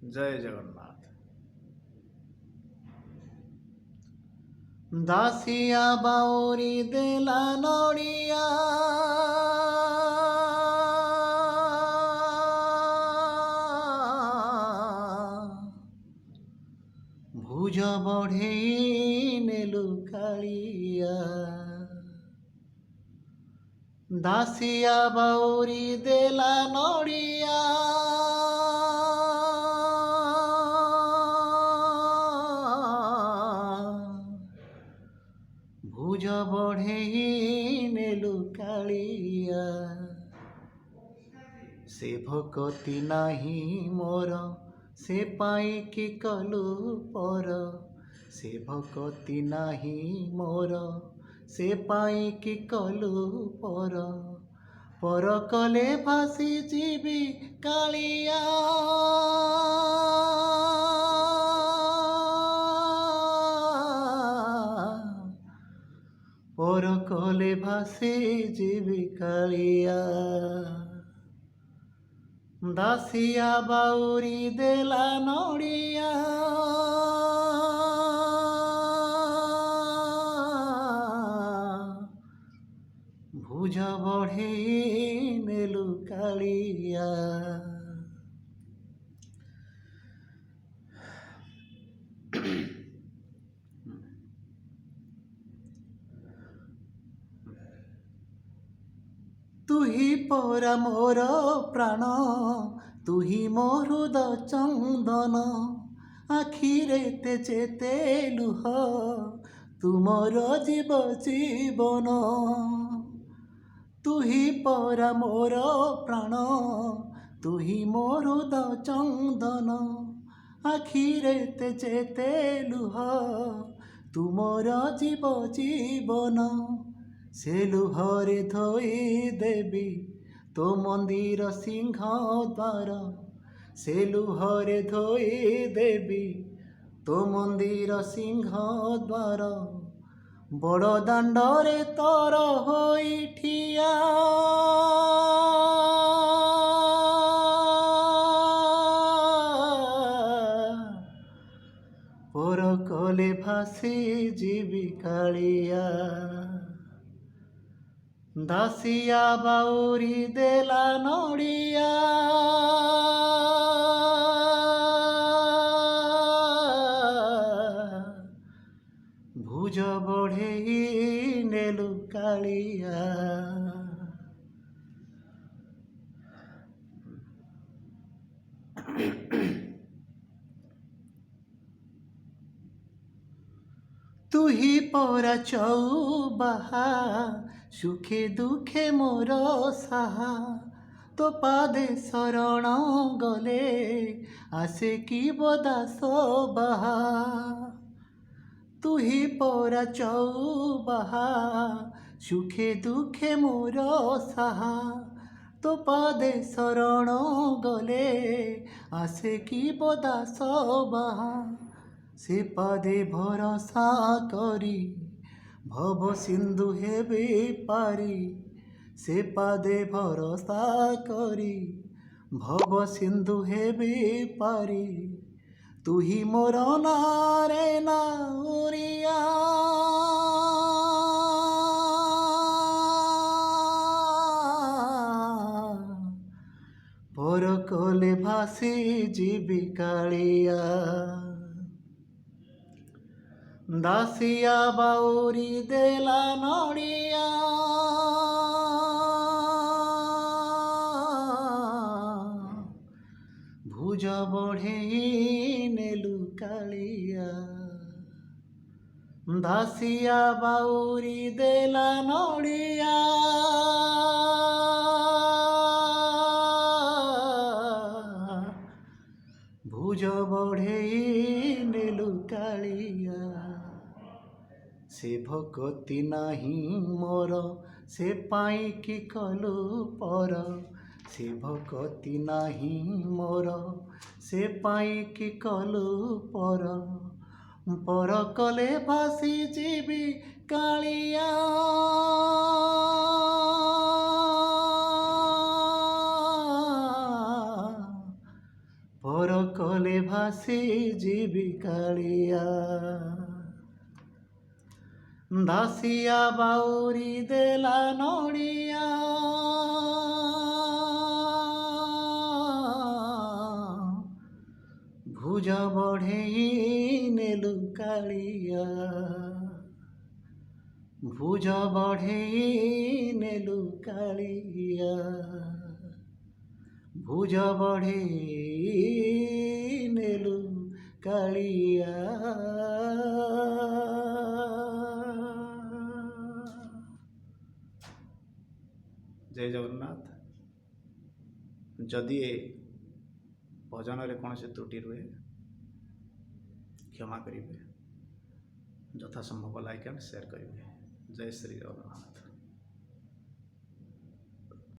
जय जगन्नाथ। दासिया बाउरी देला नड़िया भुज बढ़े नेलु कालिया दासिया बाउरी देला नड़िया भुज बढ़े नेलु कालिया से भकति नाही मोर से पाई कि कलु पर से भकति नाही मोर से पाई कि कलु पर कले भासी जीवी कालिया पर कले भासी जीवी कालिया दासिया बाउरी देला नड़िया भुज बढ़े नेलु कालिया तुही परा मोर प्राण तुही मो हृद चंदन आखिरे तेजेते लुह तुमर जीव जीवन तुही परा मोर प्राण तुही मो हृद चंदन आखिरे तेजेते लुह तुमर जीव जीवन से लुहरे धोई देवी तो मंदिर सिंह द्वार से लुहरे धोई देवी तो मंदिर सिंह द्वार बड़ दांडरे तर होई ठिया पर कले भासी जीवी कालिया दासिया बाउरी देला नड़िया भुज बढ़े नेलु कालिया तुही परा चौबाहा सुखे दुखे मोर साहा तो पादे शरण गले आसे कि बदास बाहा तुही परा चौबाहा सुखे दुखे मोर साहा तो पादे शरण गले आसे कि बदास बाहा से पादे भरोसा करी भव सिंधु हेबे पारी से पादे भरोसा करी भव सिंधु हेबे पारी तुही मोर नारे नाउरिया पर कले भासी जीवी कालिया दासिया बाउरी देला नड़िया भुज बढ़े नेलु कालिया दासिया बाउरी देला नड़िया भुज बढ़े नेलु कालिया से भकति नाही मोर से पाई कि कलु पर से भकति नाही मोर से पाई कि कलु पर कले भासी जीवी कालिया पर କଲେ ଭାସି ଯିବି କାଳିଆ ଦାସିଆ ବାଉରି ଦେଲା ନଡ଼ିଆ ଭୁଜ ବଢ଼େଇ ନେଲୁ କାଳିଆ ଭୁଜ ବଢ଼େଇ ନେଲୁ କାଳିଆ ଭୁଜ ବଢ଼େଇ ନେଲୁ କାଳିଆ। ଜୟ ଜଗନ୍ନାଥ। ଯଦି ଏ ଭଜନରେ କୌଣସି ତ୍ରୁଟି ରୁହେ କ୍ଷମା କରିବେ, ଯଥାସମ୍ଭବ ଲାଇକ୍ ଆଣ୍ଡ ସେୟାର କରିବେ। ଜୟ ଶ୍ରୀ ଜଗନ୍ନାଥ।